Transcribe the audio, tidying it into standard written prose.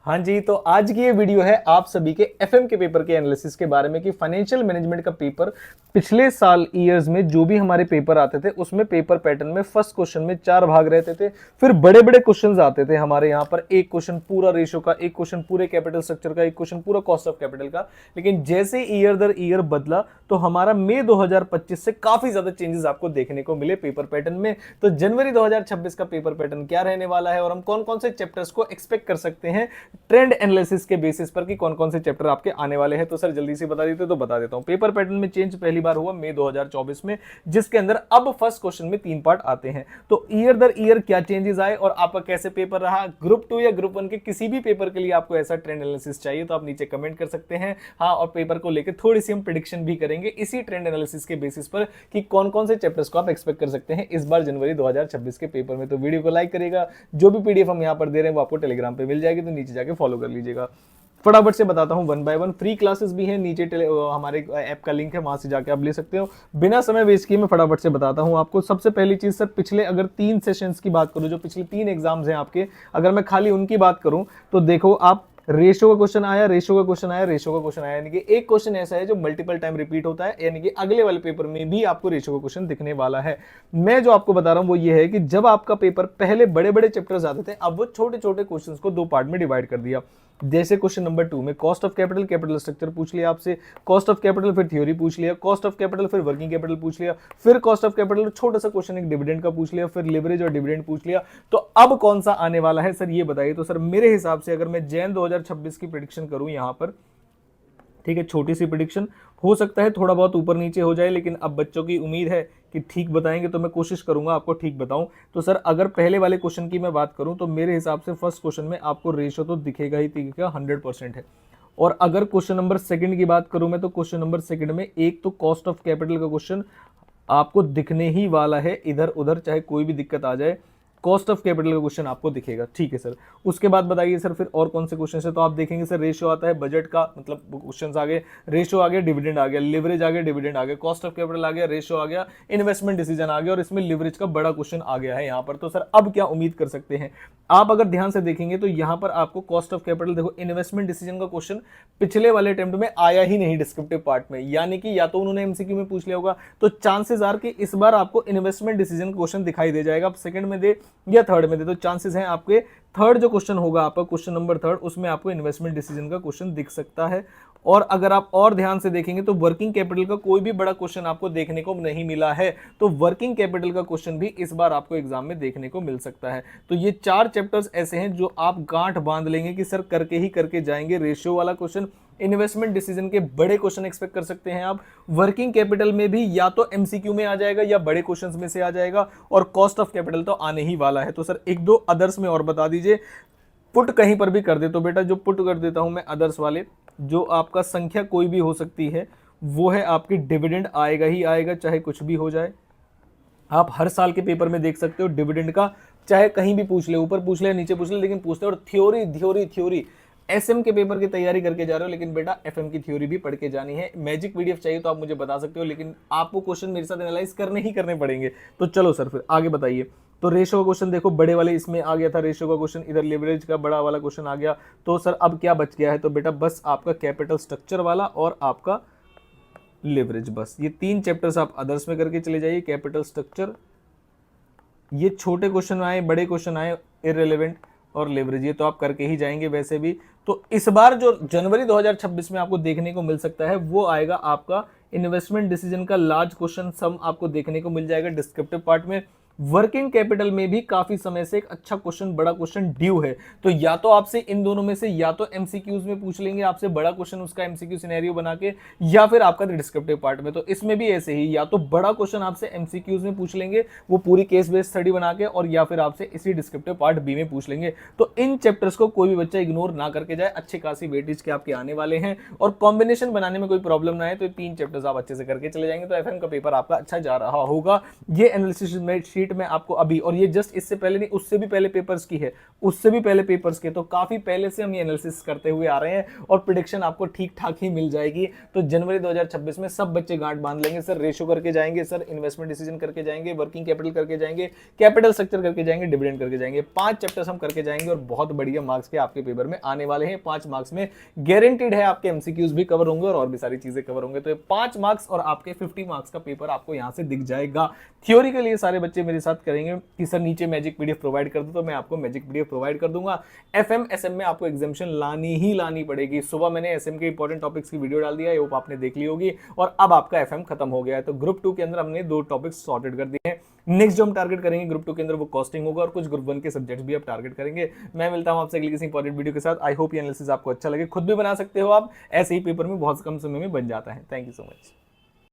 हाँ जी, तो आज की ये वीडियो है आप सभी के एफएम के पेपर के एनालिसिस के बारे में कि फाइनेंशियल मैनेजमेंट का पेपर पिछले साल ईयर्स में जो भी हमारे पेपर आते थे उसमें पेपर पैटर्न में फर्स्ट क्वेश्चन में 4 भाग रहते थे। फिर बड़े बड़े क्वेश्चंस आते थे हमारे यहाँ पर, एक क्वेश्चन पूरा रेशो का, एक क्वेश्चन पूरे कैपिटल स्ट्रक्चर का, एक क्वेश्चन पूरा कॉस्ट ऑफ कैपिटल का। लेकिन जैसे ईयर दर ईयर बदला तो हमारा मई 2025 से काफी ज्यादा चेंजेस आपको देखने को मिले पेपर पैटर्न में। तो जनवरी 2026 का पेपर पैटर्न क्या रहने वाला है और हम कौन कौन से चैप्टर्स को एक्सपेक्ट कर सकते हैं ट्रेंड एनालिसिस के बेसिस पर कि कौन कौन से चैप्टर आपके आने वाले हैं, तो सर जल्दी से बता देते तो बता देता हूं। पेपर पैटर्न में चेंज पहली बार हुआ मई 2024 में, जिसके अंदर अब फर्स्ट क्वेश्चन में 3 पार्ट आते हैं। तो ईयर दर ईयर क्या चेंजेस आए और आपका कैसे पेपर रहा, ग्रुप 2 या ग्रुप 1 के किसी भी पेपर के लिए आपको ऐसा ट्रेंड एनालिसिस चाहिए तो आप नीचे कमेंट कर सकते हैं। हाँ, और पेपर को लेकर थोड़ी सी हम प्रेडिक्शन भी करेंगे इसी ट्रेंड एनालिसिस के बेसिस पर कि कौन कौन से चैप्टर्स को आप एक्सपेक्ट कर सकते हैं इस बार जनवरी 2026 के पेपर में। तो वीडियो को लाइक करेगा, जो भी पीडीएफ हम यहाँ पर दे रहे हैं वो आपको टेलीग्राम पे मिल जाएगी, तो नीचे जाके फॉलो कर लीजिएगा। फटाफट से बताता हूं 1 बाय 1। फ्री क्लासेस भी हैं, नीचे हमारे ऐप का लिंक है, वहां से जाके आप ले सकते हो। बिना समय वेस्ट किए मैं फटाफट से बताता हूं आपको। सबसे पहली चीज सर, पिछले अगर 3 सेशंस की बात करूं, जो पिछले 3 एग्जाम्स हैं आपके, अगर मैं खाली उनकी बात करूं तो देखो आप, रेशो का क्वेश्चन आया, रेशो का क्वेश्चन आया, रेशो का क्वेश्चन आया, यानी कि एक क्वेश्चन ऐसा है जो मल्टीपल टाइम रिपीट होता है, यानी कि अगले वाले पेपर में भी आपको रेशो का क्वेश्चन दिखने वाला है। मैं जो आपको बता रहा हूं वो ये है कि जब आपका पेपर पहले बड़े बड़े चैप्टर्स आते थे, अब वो छोटे छोटे क्वेश्चंस को 2 पार्ट में डिवाइड कर दिया। जैसे क्वेश्चन नंबर 2 में cost of capital, capital structure पूछ लिया आपसे, कॉस्ट ऑफ कैपिटल फिर थ्योरी पूछ लिया, कॉस्ट ऑफ कैपिटल फिर वर्किंग कैपिटल पूछ लिया, फिर कॉस्ट ऑफ कैपिटल छोटा सा क्वेश्चन एक डिविडेंड का पूछ लिया, फिर लिवरेज और डिविडेंड पूछ लिया। तो अब कौन सा आने वाला है सर, ये बताइए। तो सर मेरे हिसाब से अगर मैं जैन 2026 की प्रेडिक्शन करूं यहां पर, ठीक है, छोटी सी प्रेडिक्शन, हो सकता है थोड़ा बहुत ऊपर नीचे हो जाए, लेकिन अब बच्चों की उम्मीद है कि ठीक बताएंगे, तो मैं कोशिश करूंगा आपको ठीक बताऊं। तो सर अगर पहले वाले क्वेश्चन की मैं बात करूं तो मेरे हिसाब से फर्स्ट क्वेश्चन में आपको रेशो तो दिखेगा ही दिखेगा, 100% है। और अगर क्वेश्चन नंबर सेकंड की बात करूं मैं, तो क्वेश्चन नंबर सेकंड में एक तो कॉस्ट ऑफ कैपिटल का क्वेश्चन आपको दिखने ही वाला है, इधर उधर चाहे कोई भी दिक्कत आ जाए, कॉस्ट ऑफ कैपिटल का क्वेश्चन आपको दिखेगा, ठीक है सर। उसके बाद बताइए सर फिर और कौन से क्वेश्चन है, तो आप देखेंगे सर रेशियो आता है बजट का, मतलब क्वेश्चन आ गए, रेशियो आ गया, डिविडेंड आ गया, लिवरेज आ गया, डिविडेंड आ गया, कॉस्ट ऑफ कैपिटल आ गया, रेशियो आ गया, इन्वेस्टमेंट डिसीजन आ गया, और इसमें लिवरेज का बड़ा क्वेश्चन आ गया है यहाँ पर। तो सर अब क्या उम्मीद कर सकते हैं आप, अगर ध्यान से देखेंगे तो यहाँ पर आपको कॉस्ट ऑफ कैपिटल, देखो इन्वेस्टमेंट डिसीजन का क्वेश्चन पिछले वाले अटेम्प्ट में आया ही नहीं डिस्क्रिप्टिव पार्ट में, यानी कि या तो उन्होंने एमसीक्यू में पूछ लिया होगा, तो चांसेस आर कि इस बार आपको इन्वेस्टमेंट डिसीजन क्वेश्चन दिखाई दे जाएगा, आप सेकंड में दे या थर्ड में दे, तो चांसेस हैं आपके थर्ड जो क्वेश्चन होगा आपका, क्वेश्चन नंबर 3, उसमें आपको इन्वेस्टमेंट डिसीजन का क्वेश्चन दिख सकता है। और अगर आप और ध्यान से देखेंगे तो वर्किंग कैपिटल का कोई भी बड़ा क्वेश्चन आपको देखने को नहीं मिला है, तो वर्किंग कैपिटल का क्वेश्चन भी इस बार आपको एग्जाम में देखने को मिल सकता है। तो ये 4 चैप्टर्स ऐसे हैं जो आप गांठ बांध लेंगे कि सर करके ही करके जाएंगे। रेशियो वाला क्वेश्चन, इन्वेस्टमेंट डिसीजन के बड़े क्वेश्चन एक्सपेक्ट कर सकते हैं आप, वर्किंग कैपिटल में भी या तो एमसीक्यू में आ जाएगा या बड़े क्वेश्चंस में से आ जाएगा, और कॉस्ट ऑफ कैपिटल तो आने ही वाला है। तो सर 1-2 अदर्स में और बता दीजिए, पुट कहीं पर भी कर दे तो बेटा, जो पुट कर देता हूं मैं अदर्स वाले, जो आपका संख्या कोई भी हो सकती है, वो है आपकी डिविडेंड आएगा ही आएगा, चाहे कुछ भी हो जाए। आप हर साल के पेपर में देख सकते हो डिविडेंड का, चाहे कहीं भी पूछ ले, ऊपर पूछ ले नीचे पूछ ले, लेकिन पूछते हैं। और थ्योरी थ्योरी थ्योरी, एसएम के पेपर की तैयारी करके जा रहे हो लेकिन बेटा एफएम की थ्योरी भी पढ़ के जानी है। मैजिक पीडीएफ चाहिए तो आप मुझे बता सकते हो, लेकिन आपको क्वेश्चन मेरे साथ एनालाइज करने ही करने पड़ेंगे। तो चलो सर फिर आगे बताइए। तो रेशो का क्वेश्चन देखो बड़े वाले इसमें आ गया था, रेशो का क्वेश्चन, इधर लिवरेज का बड़ा वाला क्वेश्चन आ गया। तो सर अब क्या बच गया है, तो बेटा बस आपका कैपिटल स्ट्रक्चर वाला और आपका लिवरेज, बस ये 3 चैप्टर्स आप अदर्स में करके चले जाइए। कैपिटल स्ट्रक्चर, ये छोटे क्वेश्चन आए, बड़े क्वेश्चन आए, इररिलेवेंट, और लेवरेज, ये तो आप करके ही जाएंगे वैसे भी। तो इस बार जो जनवरी 2026 में आपको देखने को मिल सकता है वो आएगा आपका इन्वेस्टमेंट डिसीजन का लार्ज क्वेश्चन सम आपको देखने को मिल जाएगा डिस्क्रिप्टिव पार्ट में। वर्किंग कैपिटल में भी काफी समय से एक अच्छा क्वेश्चन, बड़ा क्वेश्चन ड्यू है, तो या तो आपसे इन दोनों में से या तो एमसीक्यूज में पूछ लेंगे आपसे बड़ा क्वेश्चन, उसका एमसीक्यू सिनेरियो बना के, या फिर आपका डिस्क्रिप्टिव पार्ट में। तो इसमें भी ऐसे ही, या तो बड़ा क्वेश्चन आपसे एमसीक्यूज में पूछ लेंगे वो पूरी केस बेस्ड स्टडी बना के, और या फिर आपसे इसी डिस्क्रिप्टिव पार्ट बी में पूछ लेंगे। तो इन चैप्टर्स को कोई भी बच्चा इग्नोर ना करके जाए, अच्छे खासी वेटेज के आपके आने वाले हैं, और कॉम्बिनेशन बनाने में कोई प्रॉब्लम ना है, तो 3 चैप्टर्स आप अच्छे से करके चले जाएंगे, तो एफएम का पेपर आपका अच्छा जा रहा होगा। ये एनालिसिस शीट डेट में आपको अभी, और ये जस्ट इससे पहले नहीं, उससे भी पहले पेपर्स की है, उससे भी पहले पेपर्स के, तो काफी पहले से हम ये एनालिसिस करते हुए आ रहे हैं और प्रिडिक्शन आपको ठीक ठाक ही मिल जाएगी। तो जनवरी 2026 में सब बच्चे गांठ बांध लेंगे, सर रेशो करके जाएंगे, सर इन्वेस्टमेंट डिसीजन करके जाएंगे, वर्किंग कैपिटल करके जाएंगे, कैपिटल स्ट्रक्चर करके जाएंगे, डिविडेंड करके जाएंगे। 5 चैप्टर्स हम करके जाएंगे और बहुत बढ़िया मार्क्स के आपके पेपर में आने वाले हैं। 5 मार्क्स में गारंटीड है आपके एमसीक्यूज भी कवर होंगे और भी सारी चीजें कवर होंगे। तो 5 मार्क्स और आपके 50 मार्क्स का पेपर आपको यहां से दिख जाएगा। थ्योरी के लिए सारे बच्चे मेरे साथ करेंगे कि सर नीचे मैजिक पीडीएफ प्रोवाइड कर दो, तो मैं आपको मैजिक पीडीएफ प्रोवाइड कर दूंगा। एफएम एसएम में आपको एग्जामिशन लानी ही लानी पड़ेगी। सुबह मैंने एसएम के इंपॉर्टेंट टॉपिक्स की वीडियो डाल दिया है, होप आपने देख ली होगी, और अब आपका एफएम खत्म हो गया है। तो ग्रुप 2 के अंदर हमने 2 टॉपिक्स सॉर्टेड कर दिए हैं। नेक्स्ट जो हम टारगेट करेंगे ग्रुप 2 के अंदर वो कॉस्टिंग होगा और कुछ ग्रुप 1 के सब्जेक्ट्स भी आप टारगेट करेंगे। मैं मिलता हूं आपसे अगली किसी इंपॉर्टेंट वीडियो के साथ। आई होप ये एनालिसिस आपको अच्छा लगे, खुद भी बना सकते हो आप, ऐसे ही पेपर में बहुत कम समय में बन जाता है। Thank you so much.